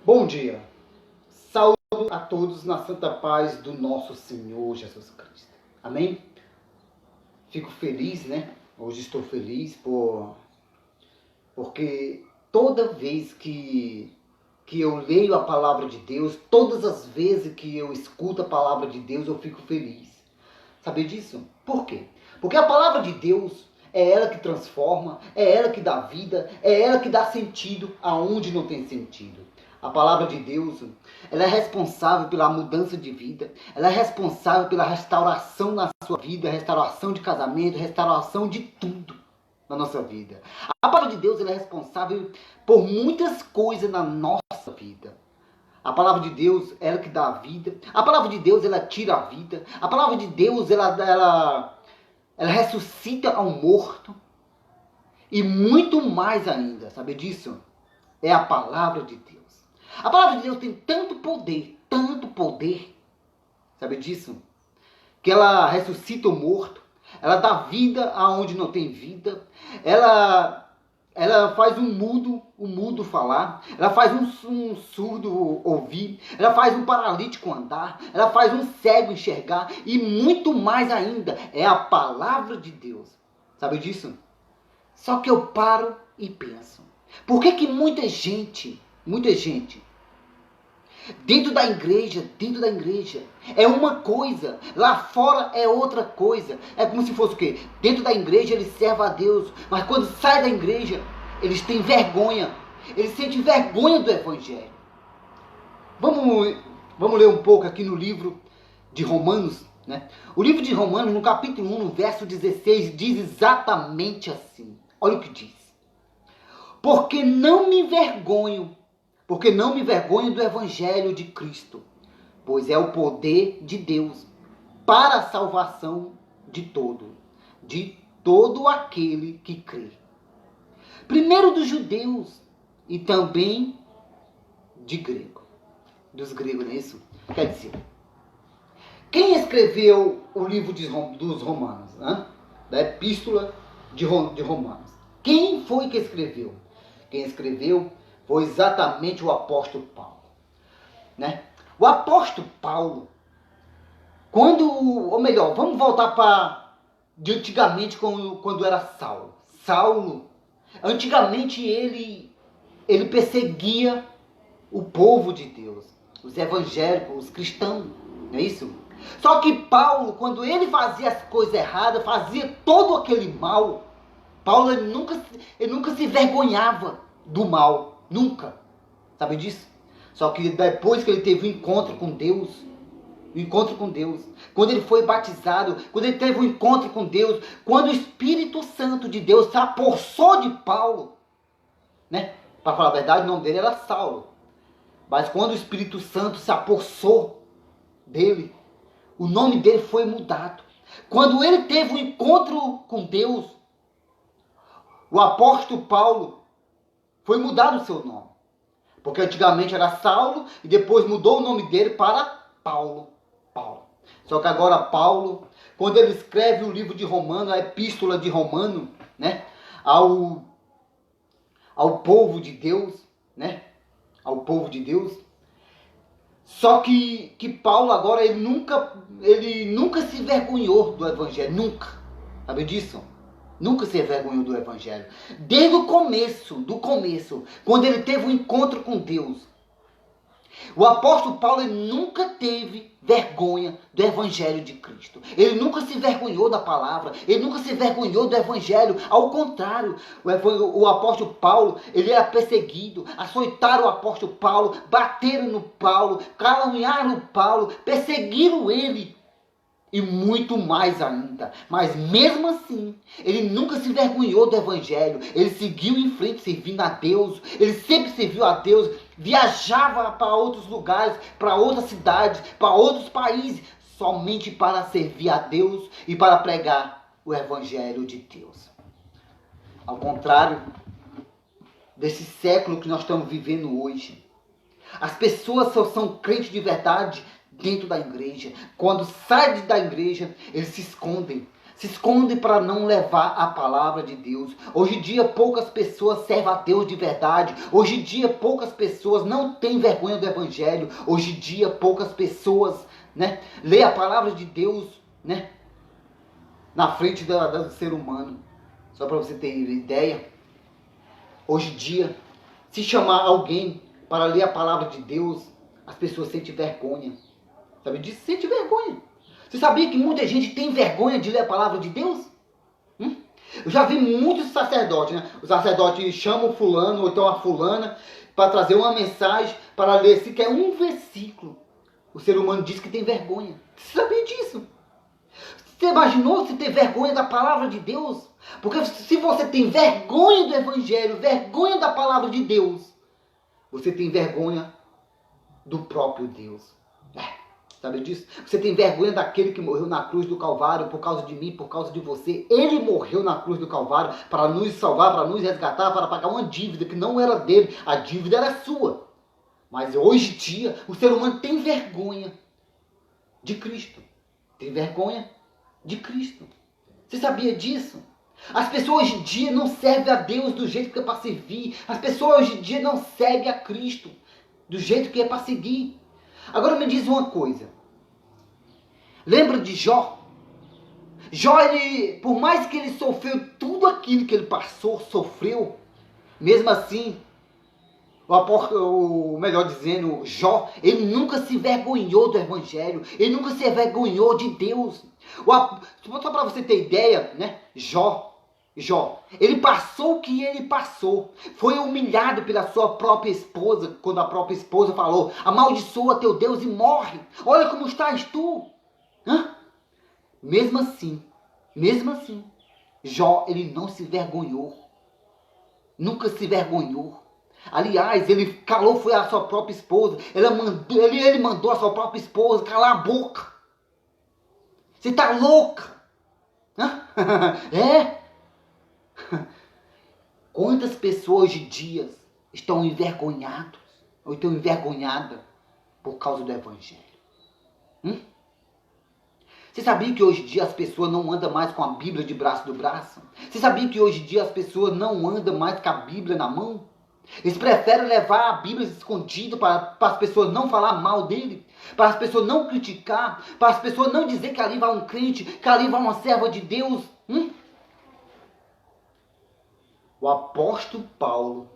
Bom dia, saúdo a todos na santa paz do nosso Senhor Jesus Cristo. Amém? Fico feliz, né? Hoje estou feliz porque toda vez que eu leio a palavra de Deus, todas as vezes que eu escuto a palavra de Deus, eu fico feliz. Sabe disso? Por quê? Porque a palavra de Deus é ela que transforma, é ela que dá vida, é ela que dá sentido aonde não tem sentido. A palavra de Deus, ela é responsável pela mudança de vida, ela é responsável pela restauração na sua vida, restauração de casamento, restauração de tudo na nossa vida. A palavra de Deus, ela é responsável por muitas coisas na nossa vida. A palavra de Deus, ela que dá a vida. A palavra de Deus, ela tira a vida. A palavra de Deus, ela ressuscita ao morto. E muito mais ainda, sabe disso? É a palavra de Deus. A palavra de Deus tem tanto poder, sabe disso? Que ela ressuscita o morto, ela dá vida aonde não tem vida, ela faz um mudo falar, ela faz um surdo ouvir, ela faz um paralítico andar, ela faz um cego enxergar e muito mais ainda, é a palavra de Deus. Sabe disso? Só que eu paro e penso, por que muita gente, dentro da igreja, é uma coisa, lá fora é outra coisa. É como se fosse o quê? Dentro da igreja eles servem a Deus, mas quando sai da igreja, eles têm vergonha. Eles sentem vergonha do Evangelho. Vamos ler um pouco aqui no livro de Romanos, né? O livro de Romanos, no capítulo 1, no verso 16, diz exatamente assim. Olha o que diz. Porque não me envergonho do Evangelho de Cristo, pois é o poder de Deus para a salvação de todo aquele que crê. Primeiro dos judeus e também dos gregos, não é isso? Quer dizer, quem escreveu o livro dos Romanos, né? Da Epístola de Romanos? Quem foi que escreveu? Quem escreveu foi exatamente o apóstolo Paulo, né? O apóstolo Paulo, vamos voltar para de antigamente, quando era Saulo. Saulo, antigamente ele perseguia o povo de Deus, os evangélicos, os cristãos, não é isso? Só que Paulo, quando ele fazia as coisas erradas, fazia todo aquele mal, Paulo ele nunca se envergonhava do mal. Nunca. Sabe disso? Só que depois que ele teve um encontro com Deus, quando ele foi batizado, quando ele teve um encontro com Deus, quando o Espírito Santo de Deus se apossou de Paulo, né? Para falar a verdade, o nome dele era Saulo. Mas quando o Espírito Santo se apossou dele, o nome dele foi mudado. Quando ele teve um encontro com Deus, o apóstolo Paulo foi mudado o seu nome. Porque antigamente era Saulo e depois mudou o nome dele para Paulo. Só que agora Paulo, quando ele escreve o livro de Romanos, a epístola de Romanos, né? Ao povo de Deus, né? Ao povo de Deus. Só que Paulo agora, ele nunca se envergonhou do Evangelho. Nunca. Sabe disso? Nunca se envergonhou do Evangelho. Desde o começo, quando ele teve um encontro com Deus. O apóstolo Paulo ele nunca teve vergonha do Evangelho de Cristo. Ele nunca se envergonhou da palavra. Ele nunca se envergonhou do Evangelho. Ao contrário, o apóstolo Paulo, ele era perseguido. Açoitaram o apóstolo Paulo, bateram no Paulo, caluniaram o Paulo, perseguiram ele. E muito mais ainda. Mas mesmo assim, ele nunca se envergonhou do Evangelho. Ele seguiu em frente servindo a Deus. Ele sempre serviu a Deus. Viajava para outros lugares, para outras cidades, para outros países. Somente para servir a Deus e para pregar o Evangelho de Deus. Ao contrário desse século que nós estamos vivendo hoje. As pessoas só são crentes de verdade dentro da igreja. Quando saem da igreja, eles se escondem. Se escondem para não levar a palavra de Deus. Hoje em dia poucas pessoas servem a Deus de verdade. Hoje em dia poucas pessoas não têm vergonha do evangelho. Hoje em dia poucas pessoas, né, lê a palavra de Deus, né, na frente do ser humano. Só para você ter ideia, hoje em dia, se chamar alguém para ler a palavra de Deus, as pessoas sentem vergonha. Sabe disso? Sente vergonha. Você sabia que muita gente tem vergonha de ler a palavra de Deus? Eu já vi muitos sacerdotes, né? Os sacerdotes chamam o fulano ou então a fulana para trazer uma mensagem, para ler sequer um versículo. O ser humano diz que tem vergonha. Você sabia disso? Você imaginou se ter vergonha da palavra de Deus? Porque se você tem vergonha do evangelho, vergonha da palavra de Deus, você tem vergonha do próprio Deus. Sabe disso? Você tem vergonha daquele que morreu na cruz do Calvário por causa de mim, por causa de você. Ele morreu na cruz do Calvário para nos salvar, para nos resgatar, para pagar uma dívida que não era dele. A dívida era sua. Mas hoje em dia, o ser humano tem vergonha de Cristo. Tem vergonha de Cristo. Você sabia disso? As pessoas hoje em dia não servem a Deus do jeito que é para servir. As pessoas hoje em dia não seguem a Cristo do jeito que é para seguir. Agora me diz uma coisa. Lembra de Jó? Jó, ele, por mais que ele sofreu tudo aquilo que ele passou, sofreu, mesmo assim, melhor dizendo, Jó, ele nunca se envergonhou do evangelho, ele nunca se envergonhou de Deus. Só para você ter ideia, né? Jó, ele passou o que ele passou. Foi humilhado pela sua própria esposa, quando a própria esposa falou: amaldiçoa teu Deus e morre. Olha como estás tu. Mesmo assim, Jó, ele não se vergonhou. Nunca se vergonhou. Aliás, ele calou foi a sua própria esposa. Ele mandou a sua própria esposa calar a boca. Você está louca? É? Quantas pessoas hoje em dia estão envergonhadas ou estão envergonhadas por causa do evangelho? Você sabia que hoje em dia as pessoas não andam mais com a Bíblia debaixo do braço? Você sabia que hoje em dia as pessoas não andam mais com a Bíblia na mão? Eles preferem levar a Bíblia escondida para as pessoas não falar mal dele, para as pessoas não criticar, para as pessoas não dizer que ali vai um crente, que ali vai uma serva de Deus. O apóstolo Paulo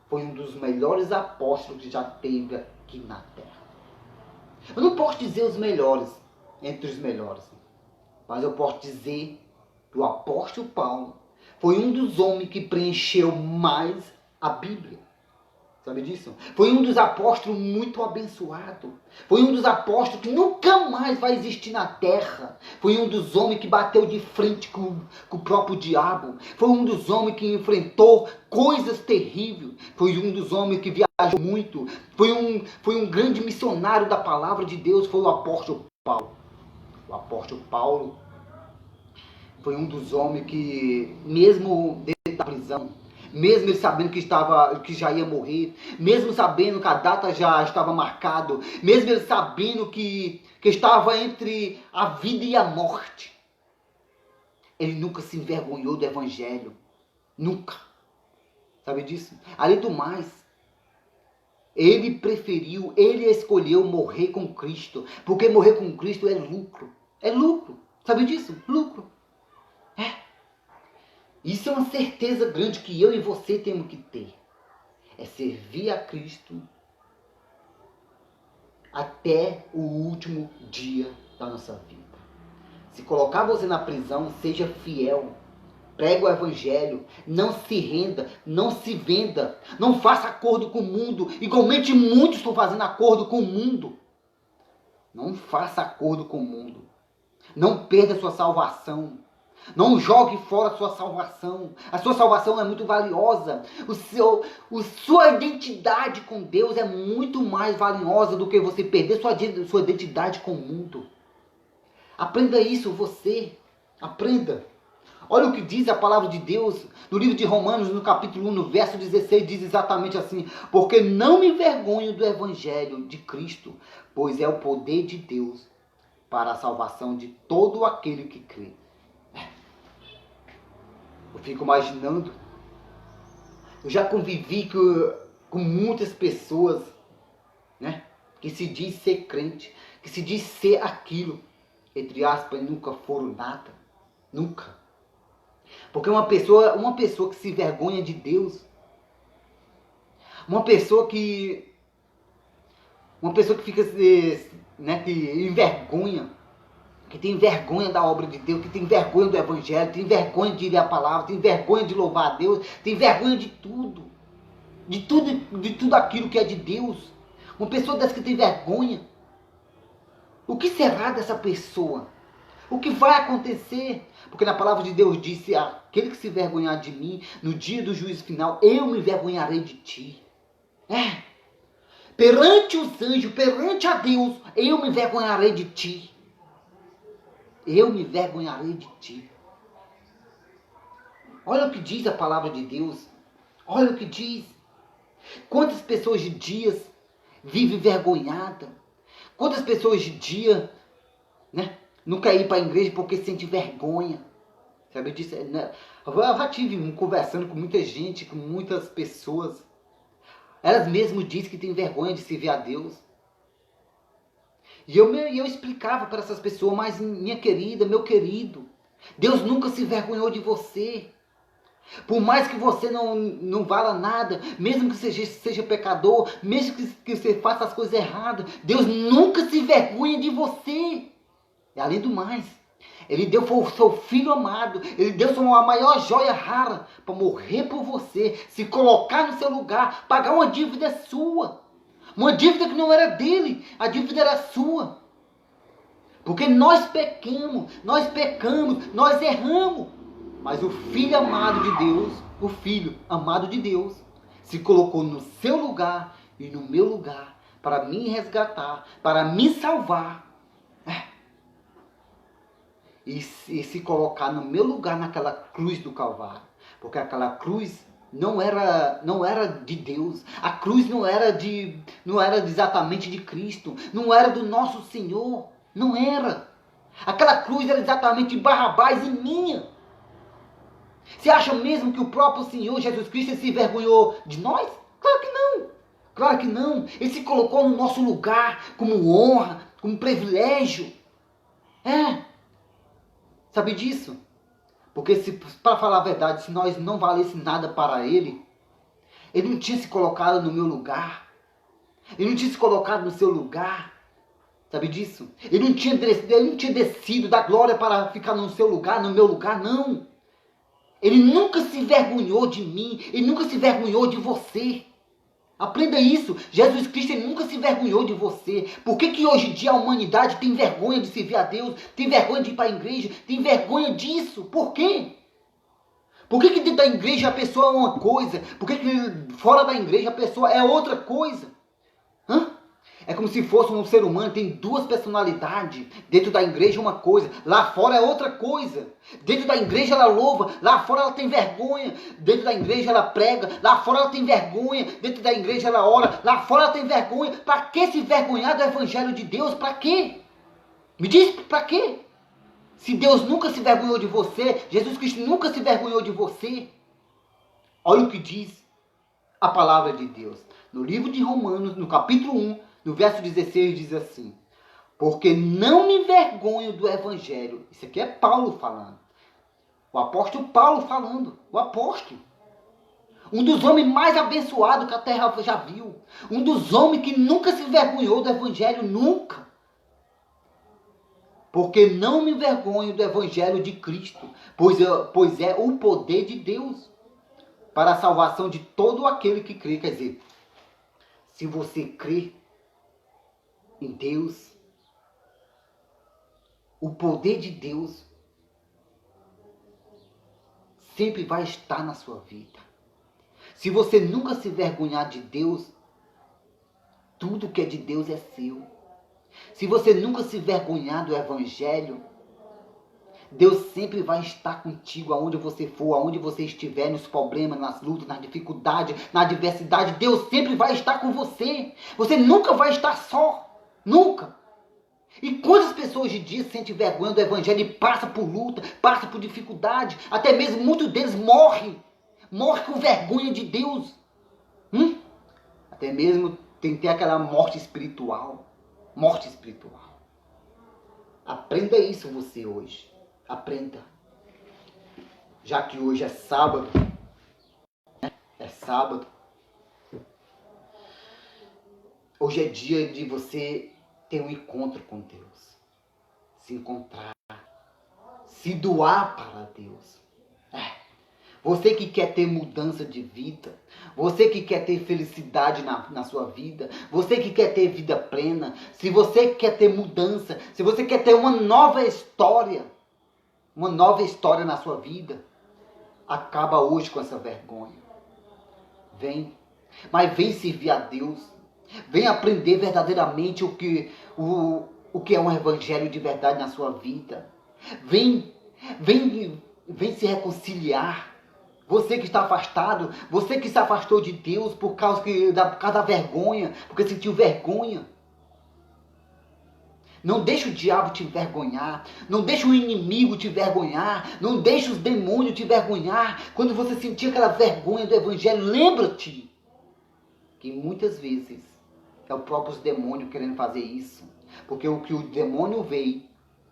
foi um dos melhores apóstolos que já teve aqui na terra. Eu não posso dizer os melhores, entre os melhores, mas eu posso dizer que o apóstolo Paulo foi um dos homens que preencheu mais a Bíblia. Sabe disso? Foi um dos apóstolos muito abençoado. Foi um dos apóstolos que nunca mais vai existir na terra. Foi um dos homens que bateu de frente com o próprio diabo. Foi um dos homens que enfrentou coisas terríveis. Foi um dos homens que viajou muito. Foi um grande missionário da palavra de Deus. Foi o apóstolo Paulo. O apóstolo Paulo foi um dos homens que, mesmo dentro da prisão, mesmo ele sabendo que já ia morrer, mesmo sabendo que a data já estava marcada, mesmo ele sabendo que estava entre a vida e a morte, ele nunca se envergonhou do evangelho. Nunca. Sabe disso? Além do mais, ele escolheu morrer com Cristo, porque morrer com Cristo é lucro. É lucro. Sabe disso? Lucro. Isso é uma certeza grande que eu e você temos que ter. É servir a Cristo até o último dia da nossa vida. Se colocar você na prisão, seja fiel. Pregue o evangelho. Não se renda. Não se venda. Não faça acordo com o mundo. Igualmente muitos estão fazendo acordo com o mundo. Não faça acordo com o mundo. Não perda a sua salvação. Não jogue fora a sua salvação. A sua salvação é muito valiosa. Sua identidade com Deus é muito mais valiosa do que você perder sua identidade com o mundo. Aprenda isso, você. Aprenda. Olha o que diz a palavra de Deus no livro de Romanos, no capítulo 1, no verso 16, diz exatamente assim: porque não me envergonho do evangelho de Cristo, pois é o poder de Deus para a salvação de todo aquele que crê. Eu fico imaginando. Eu já convivi com muitas pessoas, né, que se diz ser crente, que se diz ser aquilo, entre aspas, nunca foram nada. Nunca. Porque uma pessoa que se vergonha de Deus, uma pessoa que fica, né, que envergonha, que tem vergonha da obra de Deus, que tem vergonha do Evangelho, tem vergonha de ler a palavra, tem vergonha de louvar a Deus, tem vergonha de tudo. De tudo aquilo que é de Deus. Uma pessoa dessa que tem vergonha. O que será dessa pessoa? O que vai acontecer? Porque na palavra de Deus disse: aquele que se vergonhar de mim, no dia do juízo final, eu me vergonharei de ti. Perante os anjos, perante a Deus, eu me vergonharei de ti. Eu me vergonharei de ti. Olha o que diz a palavra de Deus. Olha o que diz. Quantas pessoas de dias vivem vergonhadas. Quantas pessoas de dia, né, não querem ir para a igreja porque sente vergonha. Sabe disso? Né? Eu já tive conversando com muita gente, com muitas pessoas. Elas mesmas dizem que têm vergonha de servir a Deus. E eu explicava para essas pessoas: mas minha querida, meu querido, Deus nunca se vergonhou de você. Por mais que você não vala nada, mesmo que seja pecador, mesmo que você faça as coisas erradas, Deus nunca se vergonha de você. E além do mais, Ele deu o seu Filho amado, Ele deu a maior joia rara para morrer por você, se colocar no seu lugar, pagar uma dívida sua. Uma dívida que não era dele, a dívida era sua. Porque nós pecamos, nós erramos. Mas o Filho amado de Deus, o Filho amado de Deus, se colocou no seu lugar e no meu lugar, para me resgatar, para me salvar. E se colocar no meu lugar naquela cruz do Calvário. Porque aquela cruz não era de Deus. A cruz não era exatamente de Cristo. Não era do nosso Senhor. Não era. Aquela cruz era exatamente de Barrabás e minha. Você acha mesmo que o próprio Senhor Jesus Cristo se envergonhou de nós? Claro que não. Claro que não. Ele se colocou no nosso lugar como honra, como privilégio. Sabe disso? Porque, para falar a verdade, se nós não valesse nada para Ele, Ele não tinha se colocado no meu lugar. Ele não tinha se colocado no seu lugar. Sabe disso? Ele não tinha descido da glória para ficar no seu lugar, no meu lugar, não. Ele nunca se vergonhou de mim. Ele nunca se vergonhou de você. Aprenda isso. Jesus Cristo, Ele nunca se vergonhou de você. Por que hoje em dia a humanidade tem vergonha de servir a Deus? Tem vergonha de ir para a igreja? Tem vergonha disso? Por quê? Por que dentro da igreja a pessoa é uma coisa? Por que fora da igreja a pessoa é outra coisa? É como se fosse um ser humano, tem duas personalidades. Dentro da igreja uma coisa, lá fora é outra coisa. Dentro da igreja ela louva, lá fora ela tem vergonha. Dentro da igreja ela prega, lá fora ela tem vergonha. Dentro da igreja ela ora, lá fora ela tem vergonha. Para que se vergonhar do evangelho de Deus? Para quê? Me diz, para quê? Se Deus nunca se vergonhou de você, Jesus Cristo nunca se vergonhou de você. Olha o que diz a palavra de Deus. No livro de Romanos, no capítulo 1, no verso 16, diz assim: porque não me envergonho do evangelho. Isso aqui é Paulo falando. O apóstolo Paulo falando. O apóstolo. Um dos homens mais abençoados que a terra já viu. Um dos homens que nunca se envergonhou do evangelho, nunca. Porque não me envergonho do evangelho de Cristo, pois é o poder de Deus para a salvação de todo aquele que crê. Quer dizer, se você crê em Deus, o poder de Deus sempre vai estar na sua vida. Se você nunca se vergonhar de Deus, tudo que é de Deus é seu. Se você nunca se vergonhar do evangelho, Deus sempre vai estar contigo aonde você for, aonde você estiver, nos problemas, nas lutas, nas dificuldades, na adversidade. Deus sempre vai estar com você. Você nunca vai estar só. Nunca. E quantas pessoas hoje em dia sentem vergonha do evangelho e passam por luta, passam por dificuldade, até mesmo muitos deles morrem com vergonha de Deus. Até mesmo tem aquela morte espiritual. Morte espiritual. Aprenda isso você hoje. Aprenda. Já que hoje é sábado. É sábado. Hoje é dia de você ter um encontro com Deus. Se encontrar. Se doar para Deus. Você que quer ter mudança de vida, você que quer ter felicidade na sua vida, você que quer ter vida plena, se você quer ter mudança, se você quer ter uma nova história na sua vida, acaba hoje com essa vergonha. Vem, mas vem servir a Deus, vem aprender verdadeiramente o que é um evangelho de verdade na sua vida. Vem se reconciliar. Você que está afastado, você que se afastou de Deus por causa da vergonha, porque sentiu vergonha. Não deixe o diabo te envergonhar, não deixe o inimigo te envergonhar, não deixe os demônios te envergonhar. Quando você sentir aquela vergonha do evangelho, lembra-te que muitas vezes é o próprio demônio querendo fazer isso. Porque o que o demônio veio,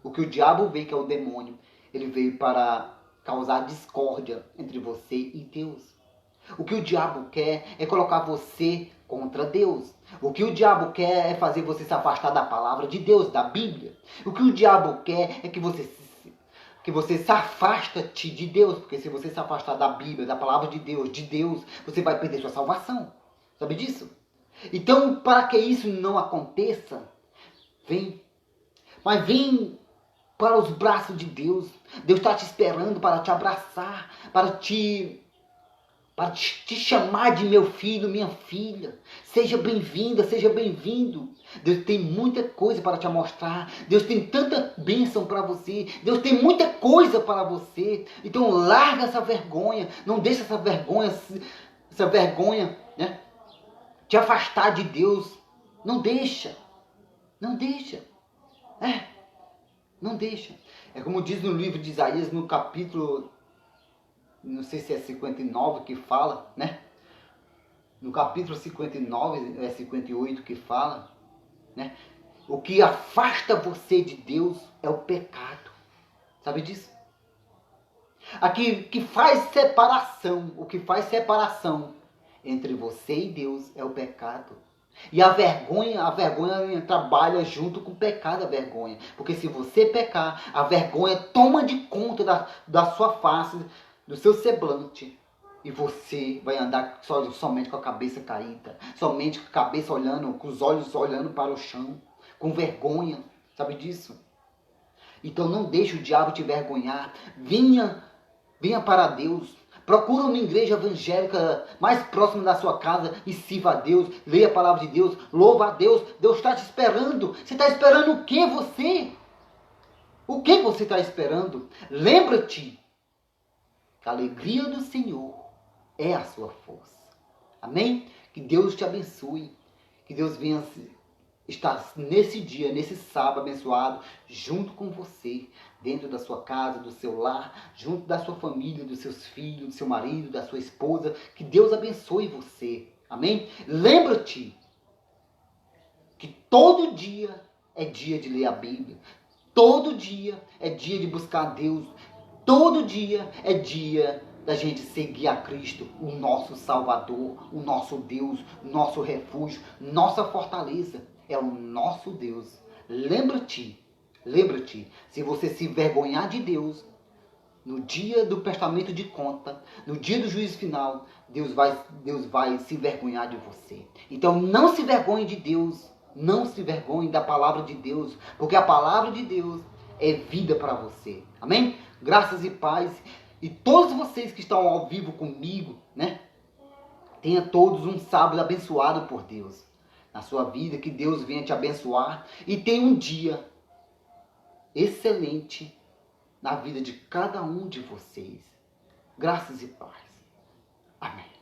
o que o diabo veio, que é o demônio, ele veio para causar discórdia entre você e Deus. O que o diabo quer é colocar você contra Deus. O que o diabo quer é fazer você se afastar da palavra de Deus, da Bíblia. O que o diabo quer é que você se afasta-te de Deus. Porque se você se afastar da Bíblia, da palavra de Deus, você vai perder sua salvação. Sabe disso? Então, para que isso não aconteça, vem. Mas vem para os braços de Deus. Deus está te esperando para te abraçar, para te chamar de meu filho, minha filha. Seja bem-vinda, seja bem-vindo. Deus tem muita coisa para te mostrar. Deus tem tanta bênção para você. Deus tem muita coisa para você. Então larga essa vergonha. Não deixa essa vergonha, né, te afastar de Deus. Não deixa. Não deixa. Não deixa. É como diz no livro de Isaías, no capítulo, não sei se é 59 que fala, né? No capítulo 59, é 58 que fala, né? O que afasta você de Deus é o pecado. Sabe disso? Aqui, que faz separação, o que faz separação entre você e Deus é o pecado. E a vergonha trabalha junto com o pecado, a vergonha. Porque se você pecar, a vergonha toma de conta da sua face, do seu semblante. E você vai andar somente com a cabeça caída. Somente com a cabeça olhando, com os olhos olhando para o chão. Com vergonha. Sabe disso? Então não deixe o diabo te envergonhar. Venha para Deus. Procura uma igreja evangélica mais próxima da sua casa e sirva a Deus. Leia a palavra de Deus. Louva a Deus. Deus está te esperando. Você está esperando o que você? O que você está esperando? Lembra-te que a alegria do Senhor é a sua força. Amém? Que Deus te abençoe. Que Deus venha estar nesse dia, nesse sábado abençoado, junto com você, dentro da sua casa, do seu lar, junto da sua família, dos seus filhos, do seu marido, da sua esposa. Que Deus abençoe você. Amém? Lembra-te que todo dia é dia de ler a Bíblia. Todo dia é dia de buscar a Deus. Todo dia é dia da gente seguir a Cristo, o nosso Salvador, o nosso Deus, nosso refúgio, nossa fortaleza. É o nosso Deus. Lembra-te, se você se envergonhar de Deus, no dia do prestamento de conta, no dia do juízo final, Deus vai se envergonhar de você. Então não se envergonhe de Deus, não se envergonhe da palavra de Deus, porque a palavra de Deus é vida para você. Amém? Graças e paz. E todos vocês que estão ao vivo comigo, né? Tenha todos um sábado abençoado por Deus na sua vida, que Deus venha te abençoar e tenha um dia excelente na vida de cada um de vocês. Graças e paz. Amém.